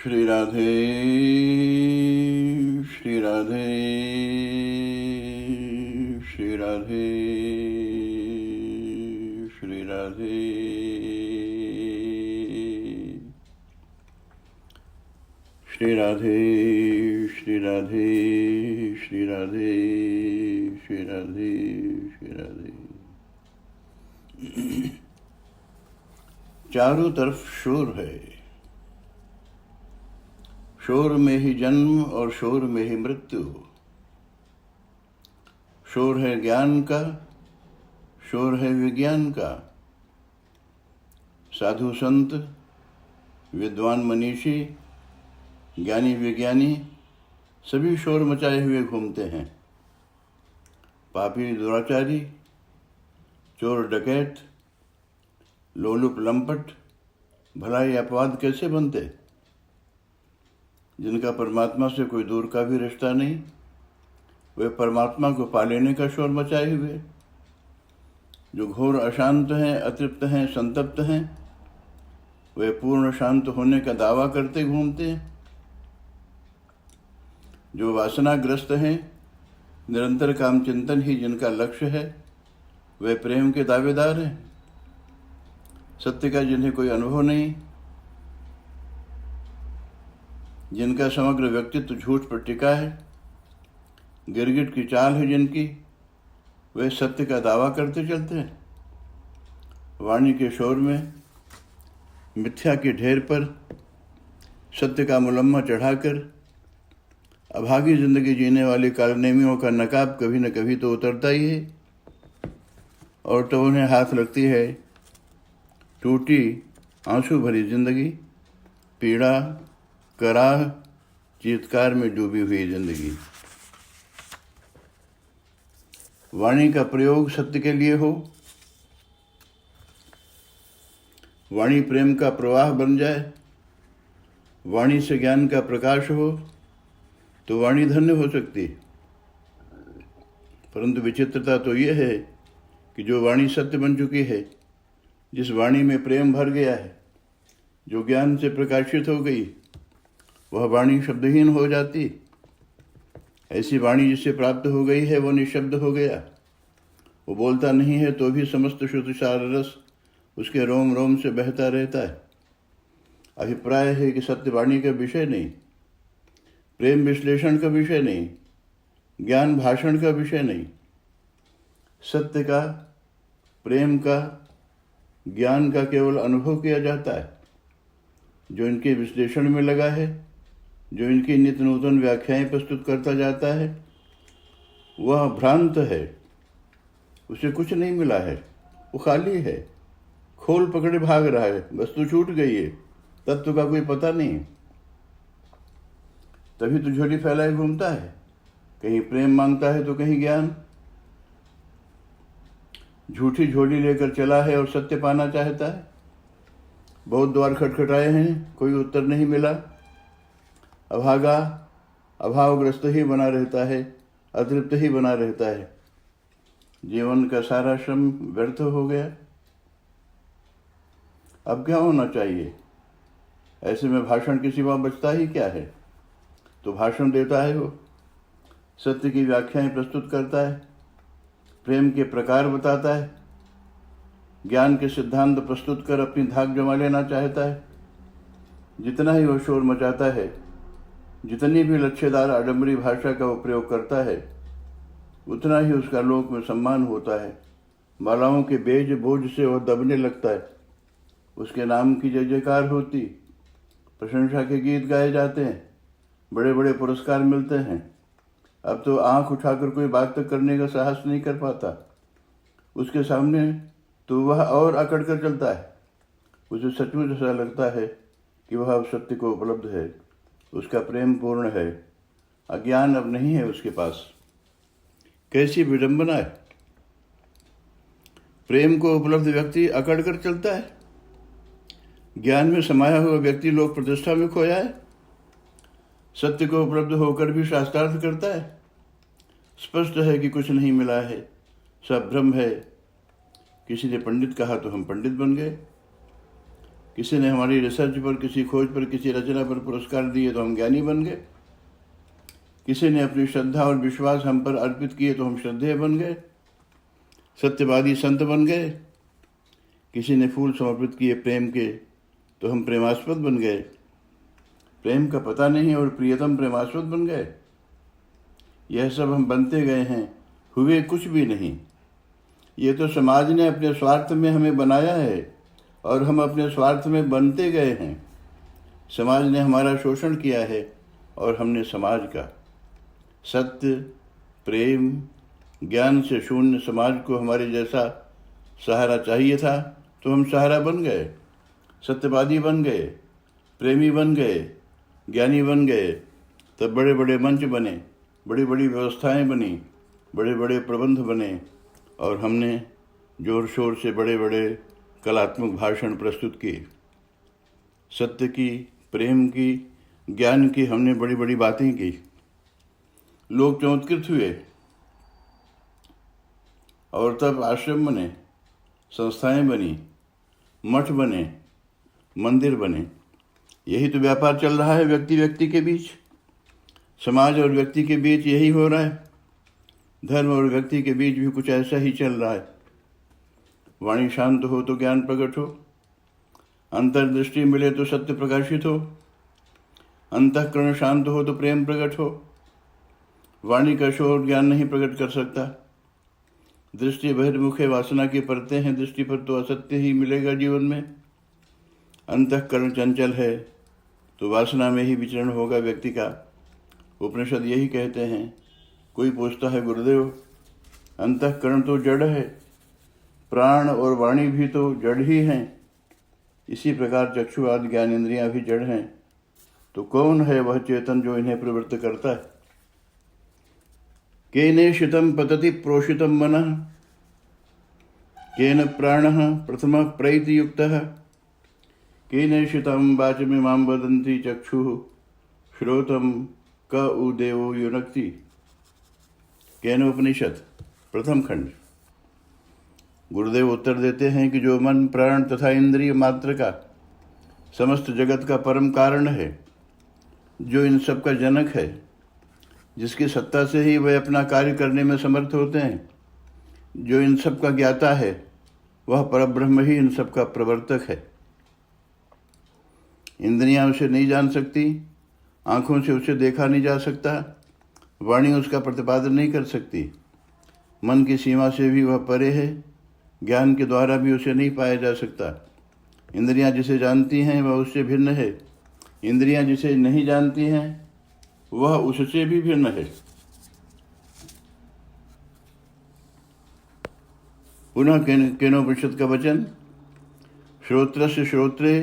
श्री राधे श्री राधे श्री राधे श्री राधे श्री राधे श्री राधे श्री राधे श्री राधे श्री राधे। चारों तरफ शोर है, शोर में ही जन्म और शोर में ही मृत्यु। शोर है ज्ञान का, शोर है विज्ञान का। साधु संत, विद्वान मनीषी, ज्ञानी विज्ञानी सभी शोर मचाए हुए घूमते हैं। पापी दुराचारी, चोर डकैत, लोलुप लंपट भलाई अपवाद कैसे बनते? जिनका परमात्मा से कोई दूर का भी रिश्ता नहीं, वे परमात्मा को पा लेने का शोर मचाए हुए। जो घोर अशांत हैं, अतृप्त हैं, संतप्त हैं, वे पूर्ण शांत होने का दावा करते घूमते हैं। जो वासनाग्रस्त हैं, निरंतर काम चिंतन ही जिनका लक्ष्य है, वे प्रेम के दावेदार हैं। सत्य का जिन्हें कोई अनुभव नहीं, जिनका समग्र व्यक्तित्व झूठ पर टिका है, गिरगिट की चाल है जिनकी, वे सत्य का दावा करते चलते हैं। वाणी के शोर में मिथ्या के ढेर पर सत्य का मुलम्मा चढ़ाकर अभागी जिंदगी जीने वाले कालनेमियों का नकाब कभी न कभी तो उतरता ही है, और तो उन्हें हाथ लगती है टूटी आंसू भरी जिंदगी, पीड़ा कराह चीत्कार में डूबी हुई जिंदगी। वाणी का प्रयोग सत्य के लिए हो, वाणी प्रेम का प्रवाह बन जाए, वाणी से ज्ञान का प्रकाश हो, तो वाणी धन्य हो सकती। परंतु विचित्रता तो यह है कि जो वाणी सत्य बन चुकी है, जिस वाणी में प्रेम भर गया है, जो ज्ञान से प्रकाशित हो गई, वह वाणी शब्दहीन हो जाती। ऐसी वाणी जिसे प्राप्त हो गई है, वह निशब्द हो गया। वो बोलता नहीं है तो भी समस्त श्रुतिसार रस उसके रोम रोम से बहता रहता है। अभिप्राय है कि सत्य वाणी का विषय नहीं, प्रेम विश्लेषण का विषय नहीं, ज्ञान भाषण का विषय नहीं। सत्य का, प्रेम का, ज्ञान का केवल अनुभव किया जाता है। जो इनके विश्लेषण में लगा है, जो इनकी नित्य नूतन व्याख्याएं प्रस्तुत करता जाता है, वह भ्रांत है। उसे कुछ नहीं मिला है, वो खाली है, खोल पकड़े भाग रहा है, वस्तु छूट गई है, तत्व का कोई पता नहीं। तभी तो झोली फैलाए घूमता है, कहीं प्रेम मांगता है तो कहीं ज्ञान। झूठी झोली लेकर चला है और सत्य पाना चाहता है। बहुत द्वार खटखटाए हैं, कोई उत्तर नहीं मिला। अभागा अभावग्रस्त ही बना रहता है, अतृप्त ही बना रहता है। जीवन का सारा श्रम व्यर्थ हो गया। अब क्या होना चाहिए? ऐसे में भाषण के सिवा बचता ही क्या है? तो भाषण देता है वो, सत्य की व्याख्याएं प्रस्तुत करता है, प्रेम के प्रकार बताता है, ज्ञान के सिद्धांत प्रस्तुत कर अपनी धाक जमा लेना चाहता है। जितना ही वो शोर मचाता है, जितनी भी लच्छेदार आडंबरी भाषा का वो प्रयोग करता है, उतना ही उसका लोक में सम्मान होता है। मालाओं के बेज बोझ से वह दबने लगता है। उसके नाम की जय जयकार होती, प्रशंसा के गीत गाए जाते हैं, बड़े बड़े पुरस्कार मिलते हैं। अब तो आंख उठाकर कोई बात तक करने का साहस नहीं कर पाता। उसके सामने तो वह और अकड़ कर चलता है। उसे सचमुच ऐसा लगता है कि वह अब सत्य को उपलब्ध है, उसका प्रेम पूर्ण है, अज्ञान अब नहीं है उसके पास। कैसी विडंबना है! प्रेम को उपलब्ध व्यक्ति अकड़ कर चलता है, ज्ञान में समाया हुआ व्यक्ति लोक प्रतिष्ठा में खोया है। सत्य को उपलब्ध होकर भी शास्त्रार्थ करता है। स्पष्ट है कि कुछ नहीं मिला है, सब भ्रम है। किसी ने पंडित कहा तो हम पंडित बन गए। किसी ने हमारी रिसर्च पर, किसी खोज पर, किसी रचना पर पुरस्कार दिए तो हम ज्ञानी बन गए। किसी ने अपनी श्रद्धा और विश्वास हम पर अर्पित किए तो हम श्रद्धेय बन गए, सत्यवादी संत बन गए। किसी ने फूल समर्पित किए प्रेम के तो हम प्रेमास्पद बन गए। प्रेम का पता नहीं और प्रियतम प्रेमास्पद बन गए। यह सब हम बनते गए हैं, हुए कुछ भी नहीं। ये तो समाज ने अपने स्वार्थ में हमें बनाया है और हम अपने स्वार्थ में बनते गए हैं। समाज ने हमारा शोषण किया है और हमने समाज का। सत्य, प्रेम, ज्ञान से शून्य समाज को हमारे जैसा सहारा चाहिए था तो हम सहारा बन गए, सत्यवादी बन गए, प्रेमी बन गए, ज्ञानी बन गए। तब बड़े बड़े मंच बने, बड़ी बड़ी व्यवस्थाएं बनी, बड़े बड़े प्रबंध बने और हमने जोर शोर से बड़े बड़े कलात्मक भाषण प्रस्तुत किए। सत्य की, प्रेम की, ज्ञान की हमने बड़ी बड़ी बातें की। लोग चमत्कृत हुए और तब आश्रम बने, संस्थाएं बनी, मठ बने, मंदिर बने। यही तो व्यापार चल रहा है व्यक्ति व्यक्ति के बीच, समाज और व्यक्ति के बीच यही हो रहा है। धर्म और व्यक्ति के बीच भी कुछ ऐसा ही चल रहा है। वाणी शांत हो तो ज्ञान प्रकट हो, अंतर्दृष्टि मिले तो सत्य प्रकाशित हो, अंतःकरण शांत हो तो प्रेम प्रकट हो। वाणी का शोर ज्ञान नहीं प्रकट कर सकता। दृष्टि बहिर्मुखे वासना की परतें हैं, दृष्टि पर तो असत्य ही मिलेगा जीवन में। अंतःकरण चंचल है तो वासना में ही विचरण होगा व्यक्ति का। उपनिषद यही कहते हैं। कोई पूछता है गुरुदेव, अंतःकरण तो जड़ है, प्राण और वाणी भी तो जड़ ही हैं। इसी प्रकार चक्षु आदि ज्ञान इंद्रियां भी जड़ हैं। तो कौन है वह चेतन जो इन्हें प्रवृत्त करता है? केनेषितं पतति प्रोषितं मनः, केन प्राणः प्रथमः प्रैतियुक्तः, केनेषितं वाचमिमां वदन्ति चक्षुः, श्रोतं क उ देवो युनक्ति। केनोपनिषद प्रथम खंड। गुरुदेव उत्तर देते हैं कि जो मन, प्राण तथा इंद्रिय मात्र का समस्त जगत का परम कारण है, जो इन सब का जनक है, जिसकी सत्ता से ही वे अपना कार्य करने में समर्थ होते हैं, जो इन सब का ज्ञाता है, वह परब्रह्म ही इन सब का प्रवर्तक है। इंद्रियां उसे नहीं जान सकती, आंखों से उसे देखा नहीं जा सकता, वाणी उसका प्रतिपादन नहीं कर सकती, मन की सीमा से भी वह परे है, ज्ञान के द्वारा भी उसे नहीं पाया जा सकता। इंद्रियां जिसे जानती हैं वह उससे भिन्न है, इंद्रियां जिसे नहीं जानती हैं वह उससे भी भिन्न है। पुनः केनोपनिषद का वचन, श्रोत्रस्य श्रोत्रे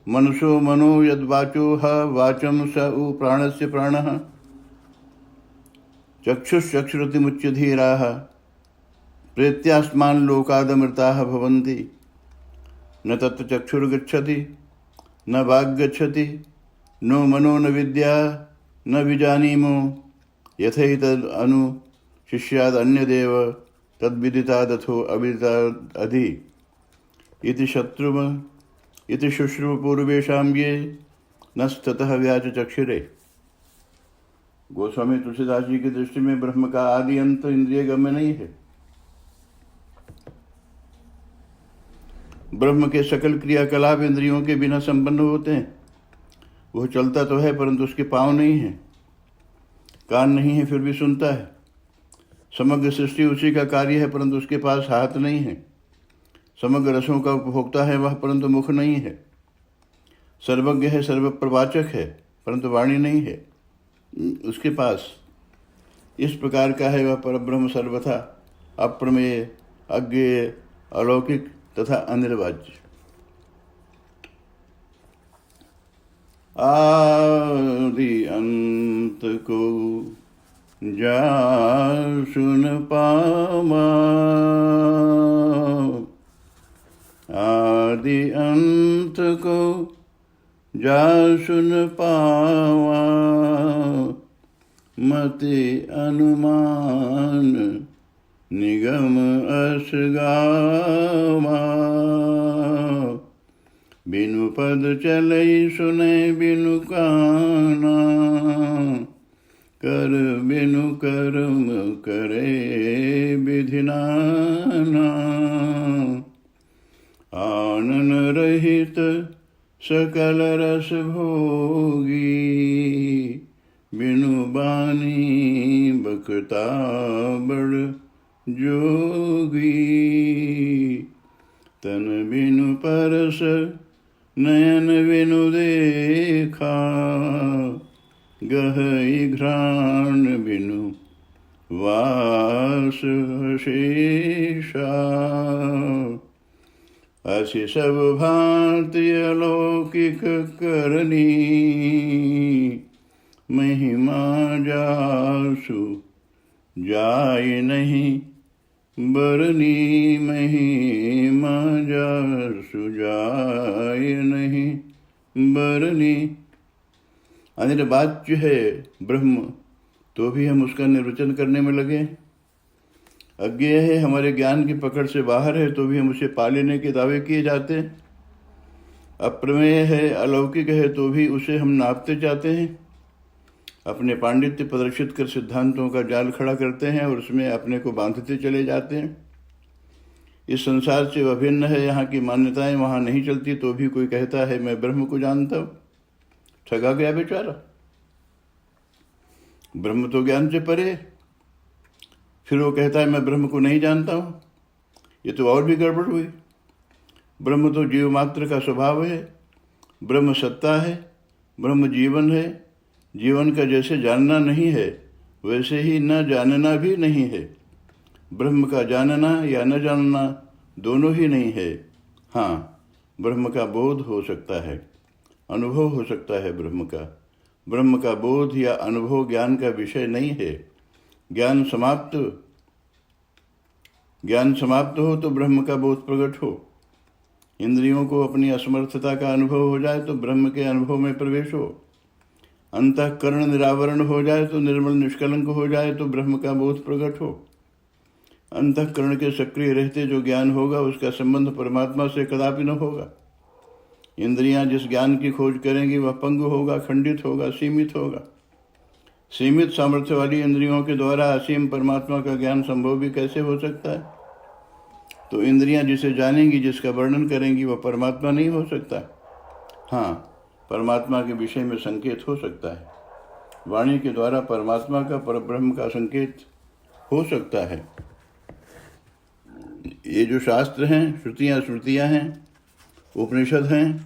मनसो मनो यद्वाचो ह वाचम स उ प्राणस्य प्राणः, चक्षुश्चक्षुरुतिमुच्यधीराः प्रेत्यास्मान् लोकादमृताः भवन्ति, न तत्र चक्षुर्गच्छति न वाग् गच्छति, नो मनो न विद्या न विजानीमो, यथैतद् अनु शिष्यादन्यदेव तद्विदितादथो अविदिताद् अधि इति शत्रुम इति शुश्रुव पूर्वेशां ये नस्ततः व्याच चक्षुरे। गोस्वामी तुलसीदास जी की दृष्टि में ब्रह्म का आदि अंत इंद्रिय गम्य नहीं है। ब्रह्म के सकल क्रियाकलाप इंद्रियों के बिना संपन्न होते हैं। वह चलता तो है परंतु उसके पांव नहीं है, कान नहीं है फिर भी सुनता है। समग्र सृष्टि उसी का कार्य है परंतु उसके पास हाथ नहीं है। समग्र रसों का उपभोक्ता है वह परंतु मुख नहीं है। सर्वज्ञ है, सर्वप्रवाचक है परंतु वाणी नहीं है उसके पास। इस प्रकार का है वह परब्रह्म, सर्वथा अप्रमेय, अज्ञेय, अलौकिक तथा अनिर्वाच्य। आदि अंत को जासु न पावा, आदि अंत को जासु न पावा, मति अनुमान निगम अस गावा, बिनु पद चलई सुनै बिनु काना, कर बिनु कर्म करे विधि नाना। आनन रहित सकल रस भोगी, बिनु बानी बखता बड़ जोगी। तन बिनु परस नयन बिनु देखा, गहई घ्राण बिनु वास शेषा। असि सब भांति अलौकिक करनी, महिमा जासु जाय नहीं बरनी। महिमा जासु जाय नहीं बरनी। अनिर्वाच्य है ब्रह्म, तो भी हम उसका निर्वचन करने में लगे। अज्ञेय है, हमारे ज्ञान की पकड़ से बाहर है, तो भी हम उसे पा लेने के दावे किए जाते हैं। अप्रमेय है, अलौकिक है, तो भी उसे हम नापते जाते हैं। अपने पांडित्य प्रदर्शित कर सिद्धांतों का जाल खड़ा करते हैं और उसमें अपने को बांधते चले जाते हैं। इस संसार से अभिन्न है, यहाँ की मान्यताएं वहाँ नहीं चलती, तो भी कोई कहता है मैं ब्रह्म को जानता हूँ। ठगा गया बेचारा। ब्रह्म तो ज्ञान से परे, फिर वो कहता है मैं ब्रह्म को नहीं जानता हूँ। ये तो और भी गड़बड़ हुई। ब्रह्म तो जीव मात्र का स्वभाव है, ब्रह्म सत्ता है, ब्रह्म जीवन है। जीवन का जैसे जानना नहीं है, वैसे ही न जानना भी नहीं है। ब्रह्म का जानना या न जानना दोनों ही नहीं है। हाँ, ब्रह्म का बोध हो सकता है, अनुभव हो सकता है ब्रह्म का। ब्रह्म का बोध या अनुभव ज्ञान का विषय नहीं है। ज्ञान समाप्त हो तो ब्रह्म का बोध प्रकट हो। इंद्रियों को अपनी असमर्थता का अनुभव हो जाए तो ब्रह्म के अनुभव में प्रवेश हो। अंतःकरण निरावरण हो जाए तो निर्मल निष्कलंक हो जाए तो ब्रह्म का बोध प्रकट हो। अंतःकरण के सक्रिय रहते जो ज्ञान होगा उसका संबंध परमात्मा से कदापि न होगा। इंद्रियां जिस ज्ञान की खोज करेंगी वह पंगु होगा, खंडित होगा, सीमित होगा। सीमित सामर्थ्य वाली इंद्रियों के द्वारा असीम परमात्मा का ज्ञान संभव भी कैसे हो सकता है? तो इंद्रियां जिसे जानेंगी, जिसका वर्णन करेंगी, वह परमात्मा नहीं हो सकता। हाँ, परमात्मा के विषय में संकेत हो सकता है। वाणी के द्वारा परमात्मा का, परब्रह्म का संकेत हो सकता है। ये जो शास्त्र हैं, श्रुतियाँ स्मृतियाँ हैं, उपनिषद हैं,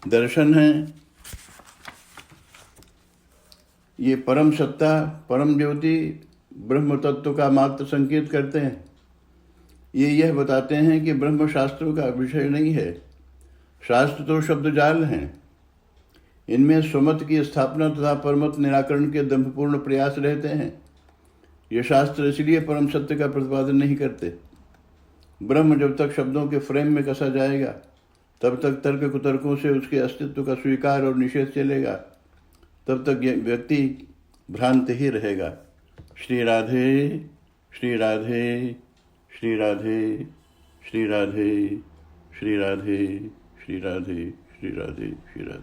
दर्शन हैं, ये परम सत्ता, परम ज्योति, ब्रह्म तत्व का मात्र संकेत करते हैं। ये यह बताते हैं कि ब्रह्म शास्त्रों का विषय नहीं है। शास्त्र तो शब्द जाल हैं। इनमें स्वमत की स्थापना तथा परमत निराकरण के दंभपूर्ण प्रयास रहते हैं। ये शास्त्र इसलिए परम सत्य का प्रतिपादन नहीं करते। ब्रह्म जब तक शब्दों के फ्रेम में कसा जाएगा, तब तक तर्क कुतर्कों से उसके अस्तित्व का स्वीकार और निषेध चलेगा। तब तक व्यक्ति भ्रांत ही रहेगा। श्री राधे, श्री राधे, श्री राधे, श्री राधे, श्री राधे, श्री राधे, श्री राधे, श्री राधे।